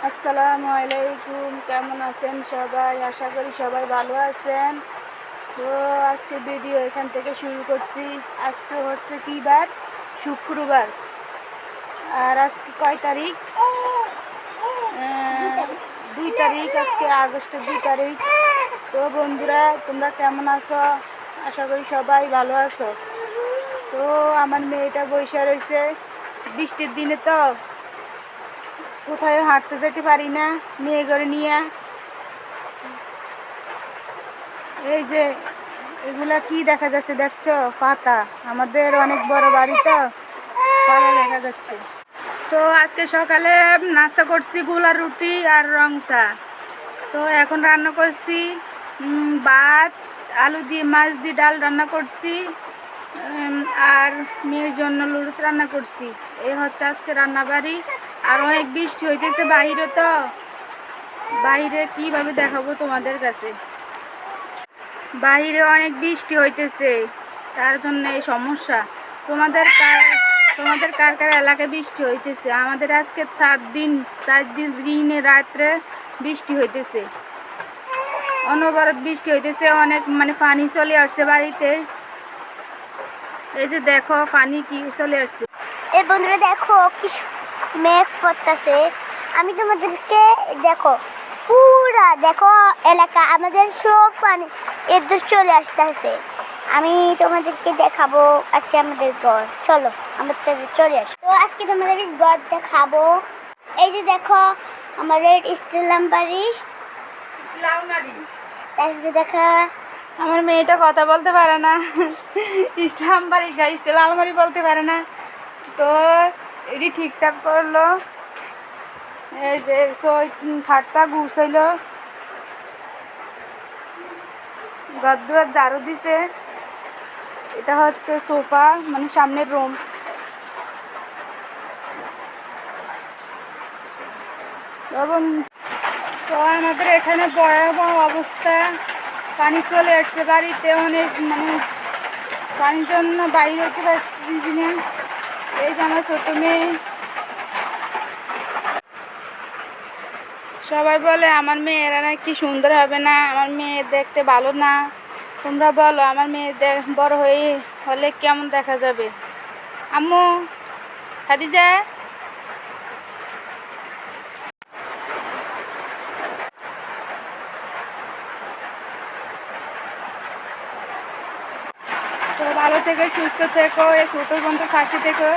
আসসালামু আলাইকুম, কেমন আছেন সবাই? আশা করি সবাই ভালো আছেন। তো আজকে ভিডিও এখান থেকে শুরু করছি। আজকে হচ্ছে কি বার? শুক্রবার। আর আজকে কয় তারিখ? 2 তারিখ। আজকে আগস্টের 2 তারিখ। তো বন্ধুরা, তোমরা কেমন আছো? আশা করি সবাই ভালো আছো। তো আমার মেয়েটা বসে রয়েছে, বৃষ্টির দিনে তো কোথায় হাঁটতে যেতে পারি না মেয়ে করে নিয়ে। এই যে এগুলা কি দেখা যাচ্ছে দেখছো? পাতা। আমাদের অনেক বড় বাড়ি তো পাতা দেখা যাচ্ছে। তো আজকে সকালে নাস্তা করছি গোলা রুটি আর রং চা। তো এখন রান্না করছি ভাত, আলু দিয়ে মাছ দিয়ে ডাল রান্না করছি, আর মেয়ের জন্য লুডুস রান্না করছি। এই হচ্ছে আজকে রান্না বাড়ি। আর অনেক বৃষ্টি হইতেছে বাইরে, তো বাইরে কিভাবে দেখাবো তোমাদের কাছে। বাইরে অনেক বৃষ্টি হইতেছে, তার জন্য এই সমস্যা। তোমাদের কার কার এলাকায় বৃষ্টি হইতেছে? আমাদের আজকে 4 দিন দিনে রাত্রে বৃষ্টি হইতেছে, অনবরত বৃষ্টি হইতেছে। অনেক পানি চলে আসছে বাড়িতে। এই যে দেখো পানি কি চলে আসছে। এই বন্ধুরা দেখো কি মেঘ পড়তেছে। আমি তোমাদেরকে দেখো পুরা দেখো এলাকা আমাদের সব পানি এদের চলে আসতেছে। আমি তোমাদেরকে দেখাবো আজকে আমাদের ঘর। চলো আমার সাথে চলে আসো। তো আজকে তোমাদেরকে ঘর দেখাবো। এই যে দেখো আমাদের স্টেলাম বাড়ি। তারপরে দেখা আমার মেয়েটা কথা বলতে পারে না, স্টেল আলমারি বলতে পারে না। তো এটি ঠিকঠাক করলো। এই যে খাটটা গুছাইল, ঘর দুয়ার ঝাড়ু দিছে। এটা হচ্ছে সোফা, সামনের রুম। এবং তো আমাদের এখানে ভয়াবহ অবস্থা, পানি চলে আসছে বাড়িতে। অনেক পানির জন্য বাইরে হতে পারছি না। এই যে আমার ছোট মেয়ে। সবাই বলে আমার মেয়েরা নাকি সুন্দর হবে না, আমার মেয়ে দেখতে ভালো না। তোমরা বলো আমার মেয়ে বড় হলে কেমন দেখা যাবে? আম্মু, খাদিজা। তো ভালো থেকো, সুস্থ থেকো, এই ছোট বোনটার পাশে থেকো।